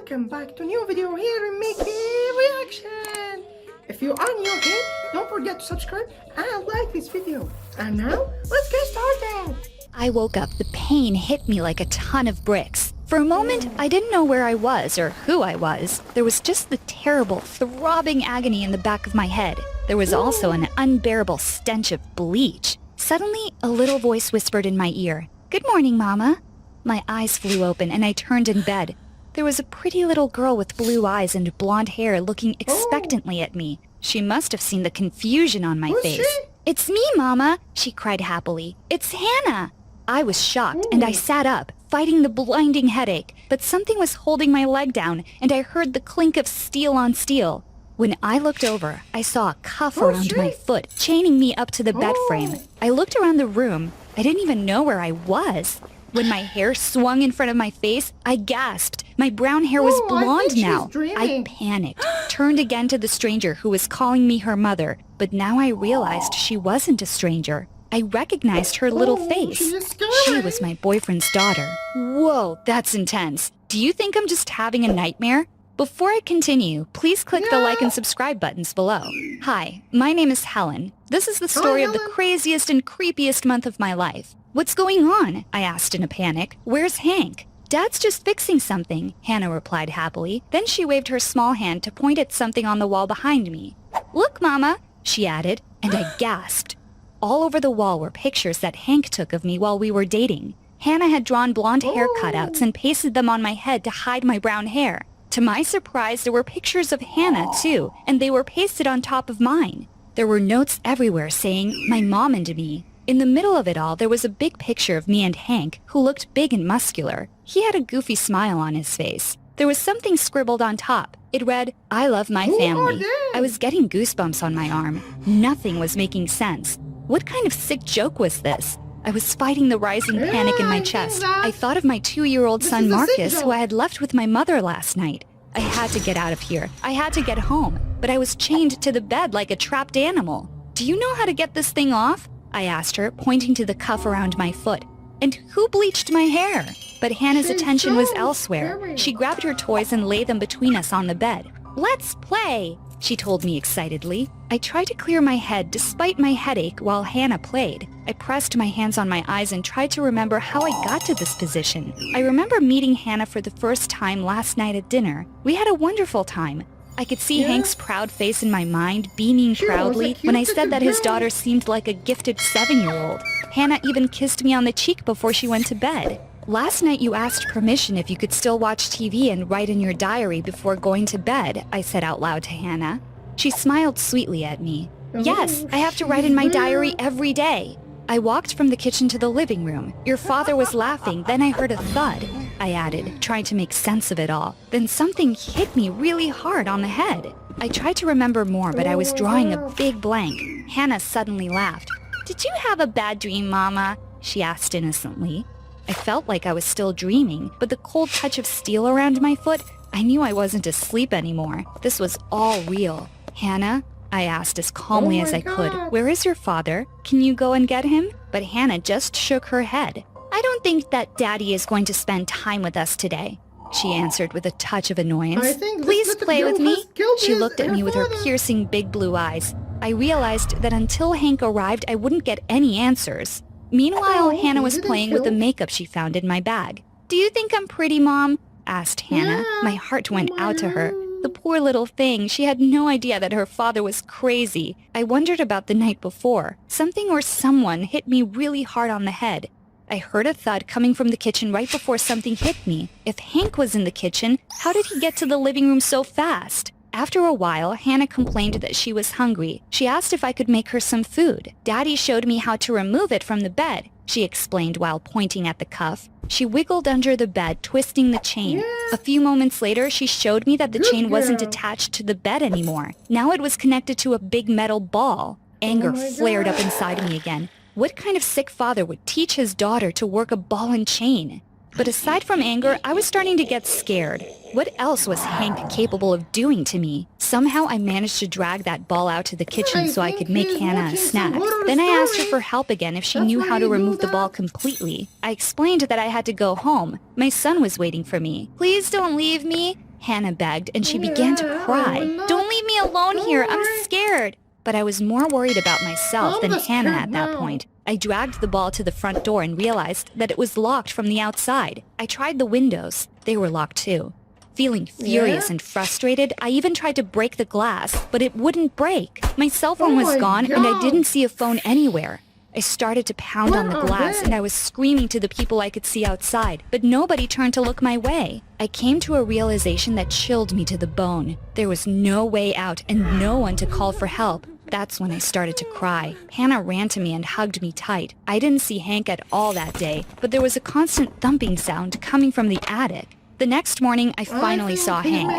welcome back to a new video here in Mickey Reaction. If you are new here, don't forget to subscribe and like this video. And now, let's get started. I woke up, the pain hit me like a ton of bricks. For a moment, I didn't know where I was or who I was. There was just the terrible, throbbing agony in the back of my head. There was also an unbearable stench of bleach. Suddenly, a little voice whispered in my ear, "Good morning, Mama." My eyes flew open and I turned in bed. There was a pretty little girl with blue eyes and blonde hair looking expectantly at me. She must have seen the confusion on my face. "It's me, Mama," she cried happily. "It's Hannah." I was shocked and I sat up, fighting the blinding headache, but something was holding my leg down and I heard the clink of steel on steel. When I looked over, I saw a cuff around my foot, chaining me up to the bed frame. I looked around the room. I didn't even know where I was. When my hair swung in front of my face, I gasped. My brown hair was blonde now. I panicked, turned again to the stranger who was calling me her mother, but now I realized she wasn't a stranger. I recognized her little face. She was my boyfriend's daughter. Whoa, that's intense. Do you think I'm just having a nightmare? Before I continue, please click the like and subscribe buttons below. Hi, my name is Helen. This is the story of the craziest and creepiest month of my life. "What's going on?" I asked in a panic. "Where's Hank?" "Dad's just fixing something," Hannah replied happily. Then she waved her small hand to point at something on the wall behind me. "Look, Mama," she added, and I gasped. All over the wall were pictures that Hank took of me while we were dating. Hannah had drawn blonde hair cutouts and pasted them on my head to hide my brown hair. To my surprise, there were pictures of Hannah, too, and they were pasted on top of mine. There were notes everywhere saying, "My mom and me." In the middle of it all, there was a big picture of me and Hank, who looked big and muscular. He had a goofy smile on his face. There was something scribbled on top. It read, "I love my family." I was getting goosebumps on my arm. Nothing was making sense. What kind of sick joke was this? I was fighting the rising panic in my chest. I thought of my 2-year-old son Marcus, who I had left with my mother last night. I had to get out of here. I had to get home, but I was chained to the bed like a trapped animal. "Do you know how to get this thing off?" I asked her, pointing to the cuff around my foot. "And who bleached my hair?" But Hannah's attention was elsewhere. She grabbed her toys and laid them between us on the bed. "Let's play," she told me excitedly. I tried to clear my head despite my headache while Hannah played. I pressed my hands on my eyes and tried to remember how I got to this position. I remember meeting Hannah for the first time last night at dinner. We had a wonderful time. I could see Hank's proud face in my mind, beaming proudly when I said that his daughter seemed like a gifted 7-year-old. Hannah even kissed me on the cheek before she went to bed. "Last night you asked permission if you could still watch TV and write in your diary before going to bed," I said out loud to Hannah. She smiled sweetly at me. "Yes, I have to write in my diary every day." I walked from the kitchen to the living room. Your father was laughing, then I heard a thud, I added, trying to make sense of it all. Then something hit me really hard on the head. I tried to remember more, but I was drawing a big blank. Hannah suddenly laughed. "Did you have a bad dream, Mama?" she asked innocently. I felt like I was still dreaming, but the cold touch of steel around my foot, I knew I wasn't asleep anymore. This was all real. "Hannah?" I asked as calmly as I could. "Where is your father? Can you go and get him?" But Hannah just shook her head. "I don't think that Daddy is going to spend time with us today," she answered with a touch of annoyance. "Please play with me." She looked at me with her piercing big blue eyes. I realized that until Hank arrived, I wouldn't get any answers. Meanwhile, Hannah was playing with the makeup she found in my bag. "Do you think I'm pretty, Mom?" asked Hannah. My heart went out to her. The poor little thing, she had no idea that her father was crazy. I wondered about the night before. Something or someone hit me really hard on the head. I heard a thud coming from the kitchen right before something hit me. If Hank was in the kitchen, how did he get to the living room so fast? After a while, Hannah complained that she was hungry. She asked if I could make her some food. Daddy showed me how to remove it from the bed, she explained while pointing at the cuff. She wiggled under the bed, twisting the chain. A few moments later, she showed me that the chain wasn't attached to the bed anymore. Now it was connected to a big metal ball. Anger flared up inside me again. What kind of sick father would teach his daughter to work a ball and chain? But aside from anger, I was starting to get scared. What else was Hank capable of doing to me? Somehow I managed to drag that ball out to the kitchen so I could make Hannah a snack. Then I asked her for help again if she knew how to remove the ball completely. I explained that I had to go home. My son was waiting for me. "Please don't leave me," Hannah begged, and she began to cry. Don't leave me alone here. I'm scared. But I was more worried about myself than Hannah at that point. I dragged the ball to the front door and realized that it was locked from the outside. I tried the windows. They were locked too. Feeling furious and frustrated, I even tried to break the glass, but it wouldn't break. My cell phone was gone, and I didn't see a phone anywhere. I started to pound on the glass, and I was screaming to the people I could see outside, but nobody turned to look my way. I came to a realization that chilled me to the bone. There was no way out and no one to call for help. That's when I started to cry. Hannah ran to me and hugged me tight. I didn't see Hank at all that day, but there was a constant thumping sound coming from the attic. The next morning, I finally saw Hank.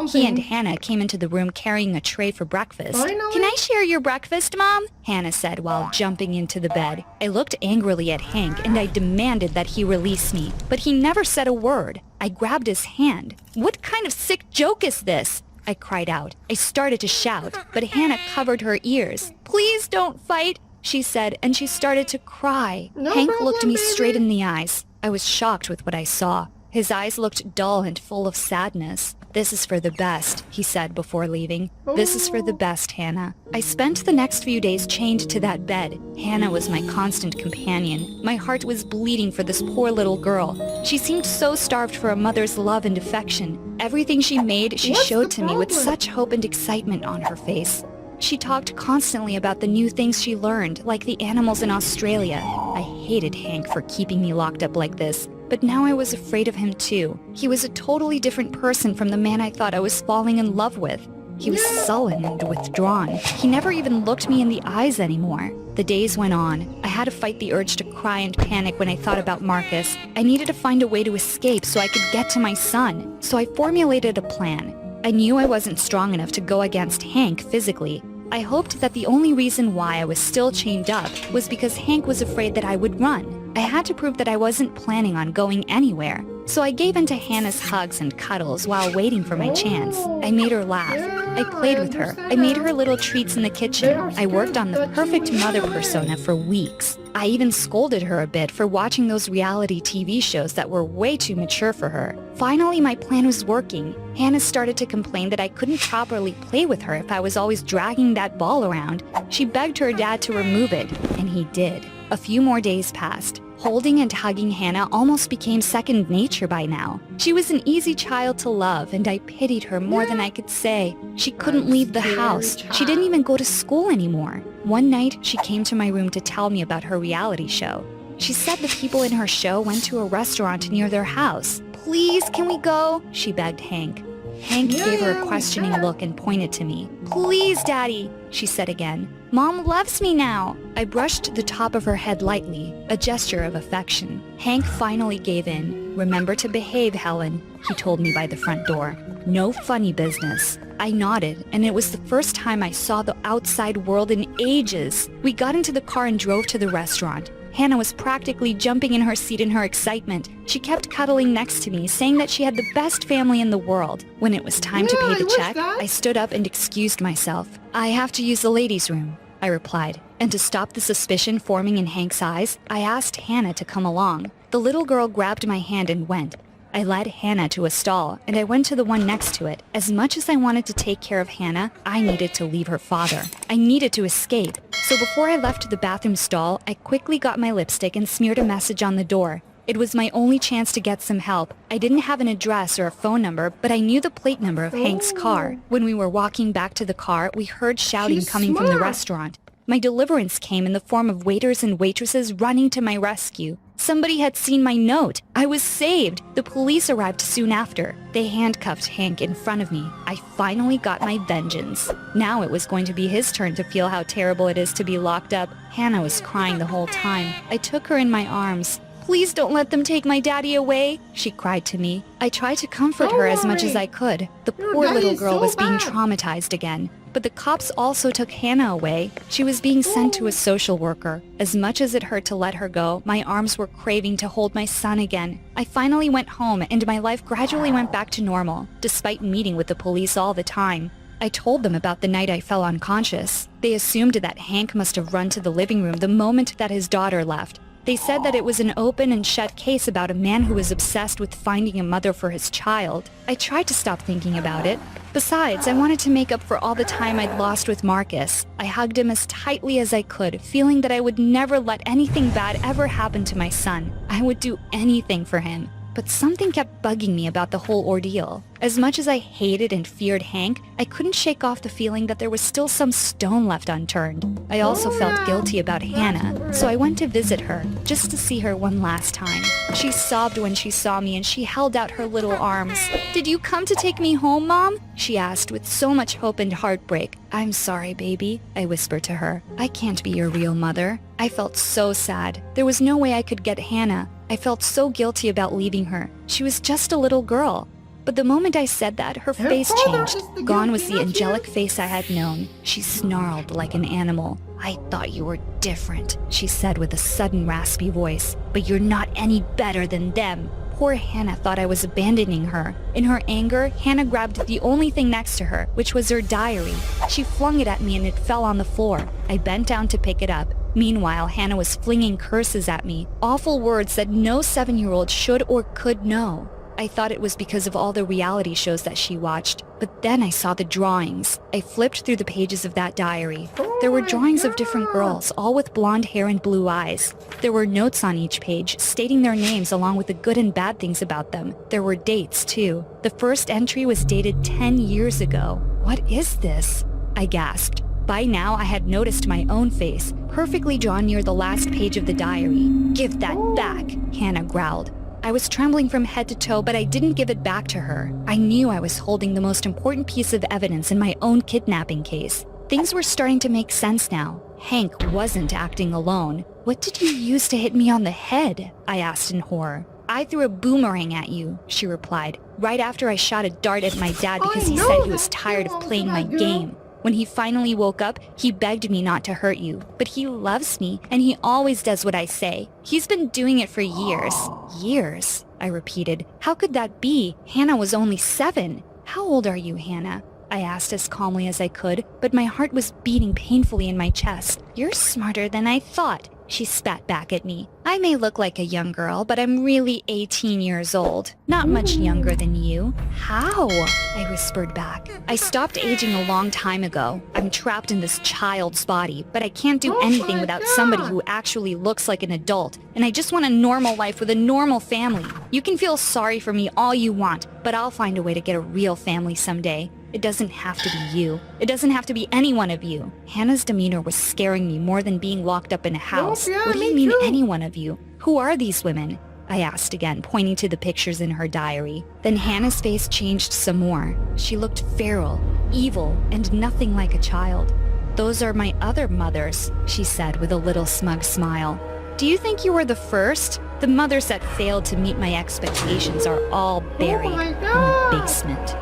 He and Hannah came into the room carrying a tray for breakfast. Can I share your breakfast, Mom? Hannah said while jumping into the bed. I looked angrily at Hank and I demanded that he release me, but he never said a word. I grabbed his hand. What kind of sick joke is this? I cried out. I started to shout, but Hannah covered her ears. Please don't fight, she said, and she started to cry. Hank looked me straight in the eyes. I was shocked with what I saw. His eyes looked dull and full of sadness. This is for the best, he said before leaving. This is for the best, Hannah. I spent the next few days chained to that bed. Hannah was my constant companion. My heart was bleeding for this poor little girl. She seemed so starved for a mother's love and affection. Everything she made, she showed to me with such hope and excitement on her face. She talked constantly about the new things she learned, like the animals in Australia. I hated Hank for keeping me locked up like this. But now I was afraid of him too. He was a totally different person from the man I thought I was falling in love with. He was sullen and withdrawn. He never even looked me in the eyes anymore. The days went on. I had to fight the urge to cry and panic when I thought about Marcus. I needed to find a way to escape so I could get to my son. So I formulated a plan. I knew I wasn't strong enough to go against Hank physically. I hoped that the only reason why I was still chained up was because Hank was afraid that I would run. I had to prove that I wasn't planning on going anywhere. So I gave in to Hannah's hugs and cuddles while waiting for my chance. I made her laugh. I played with her. I made her little treats in the kitchen. I worked on the perfect mother persona for weeks. I even scolded her a bit for watching those reality TV shows that were way too mature for her. Finally, my plan was working. Hannah started to complain that I couldn't properly play with her if I was always dragging that ball around. She begged her dad to remove it, and he did. A few more days passed. Holding and hugging Hannah almost became second nature by now. She was an easy child to love, and I pitied her more than I could say. She couldn't leave the house. She didn't even go to school anymore. One night, she came to my room to tell me about her reality show. She said the people in her show went to a restaurant near their house. Please, can we go? She begged Hank. Hank gave her a questioning look and pointed to me. Please, Daddy, she said again. Mom loves me now. I brushed the top of her head lightly, a gesture of affection. Hank finally gave in. Remember to behave, Helen, he told me by the front door. No funny business. I nodded, and it was the first time I saw the outside world in ages. We got into the car and drove to the restaurant. Hannah was practically jumping in her seat in her excitement. She kept cuddling next to me, saying that she had the best family in the world. When it was time to pay the check, I stood up and excused myself. I have to use the ladies' room, I replied. And to stop the suspicion forming in Hank's eyes, I asked Hannah to come along. The little girl grabbed my hand and went. I led Hannah to a stall, and I went to the one next to it. As much as I wanted to take care of Hannah, I needed to leave her father. I needed to escape. So before I left the bathroom stall, I quickly got my lipstick and smeared a message on the door. It was my only chance to get some help. I didn't have an address or a phone number, but I knew the plate number of Hank's car. When we were walking back to the car, we heard shouting coming from the restaurant. My deliverance came in the form of waiters and waitresses running to my rescue. Somebody had seen my note. I was saved. The police arrived soon after. They handcuffed Hank in front of me. I finally got my vengeance. Now it was going to be his turn to feel how terrible it is to be locked up. Hannah was crying the whole time. I took her in my arms. Please don't let them take my daddy away, she cried to me. I tried to comfort her as much as I could. The poor little girl was being traumatized again. But the cops also took Hannah away. She was being sent to a social worker. As much as it hurt to let her go, my arms were craving to hold my son again. I finally went home, and my life gradually went back to normal, despite meeting with the police all the time. I told them about the night I fell unconscious. They assumed that Hank must have run to the living room the moment that his daughter left. They said that it was an open and shut case about a man who was obsessed with finding a mother for his child. I tried to stop thinking about it. Besides, I wanted to make up for all the time I'd lost with Marcus. I hugged him as tightly as I could, feeling that I would never let anything bad ever happen to my son. I would do anything for him. But something kept bugging me about the whole ordeal. As much as I hated and feared Hank, I couldn't shake off the feeling that there was still some stone left unturned. I also felt guilty about Hannah, so I went to visit her, just to see her one last time. She sobbed when she saw me and she held out her little arms. "Did you come to take me home, Mom?" she asked with so much hope and heartbreak. "I'm sorry, baby," I whispered to her. "I can't be your real mother." I felt so sad. There was no way I could get Hannah. I felt so guilty about leaving her. She was just a little girl. But the moment I said that, her face changed. Gone was the angelic face I had known. She snarled like an animal. "I thought you were different," she said with a sudden raspy voice. "But you're not any better than them." Poor Hannah thought I was abandoning her. In her anger, Hannah grabbed the only thing next to her, which was her diary. She flung it at me and it fell on the floor. I bent down to pick it up. Meanwhile, Hannah was flinging curses at me, awful words that no 7-year-old should or could know. I thought it was because of all the reality shows that she watched, but then I saw the drawings. I flipped through the pages of that diary. There were drawings of different girls, all with blonde hair and blue eyes. There were notes on each page, stating their names along with the good and bad things about them. There were dates, too. The first entry was dated 10 years ago. "What is this?" I gasped. By now, I had noticed my own face, perfectly drawn near the last page of the diary. "Give that back," Hannah growled. I was trembling from head to toe, but I didn't give it back to her. I knew I was holding the most important piece of evidence in my own kidnapping case. Things were starting to make sense now. Hank wasn't acting alone. "What did you use to hit me on the head?" I asked in horror. "I threw a boomerang at you," she replied, "right after I shot a dart at my dad because he said he was tired of playing my game. When he finally woke up, he begged me not to hurt you. But he loves me, and he always does what I say. He's been doing it for years." "Years?" I repeated. "How could that be? Hannah was only 7. How old are you, Hannah?" I asked as calmly as I could, but my heart was beating painfully in my chest. "You're smarter than I thought," she spat back at me. "I may look like a young girl, but I'm really 18 years old. Not much younger than you." "How?" I whispered back. "I stopped aging a long time ago. I'm trapped in this child's body, but I can't do anything without somebody who actually looks like an adult. And I just want a normal life with a normal family. You can feel sorry for me all you want, but I'll find a way to get a real family someday. It doesn't have to be you. It doesn't have to be any one of you." Hannah's demeanor was scaring me more than being locked up in a house. "What do you mean, any one of you? Who are these women?" I asked again, pointing to the pictures in her diary. Then Hannah's face changed some more. She looked feral, evil, and nothing like a child. "Those are my other mothers," she said with a little smug smile. "Do you think you were the first? The mothers that failed to meet my expectations are all buried in the basement."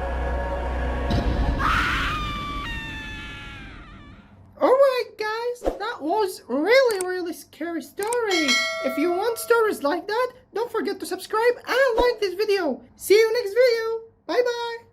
Alright guys, that was really scary story. If you want stories like that, don't forget to subscribe and like this video. See you next video. Bye bye.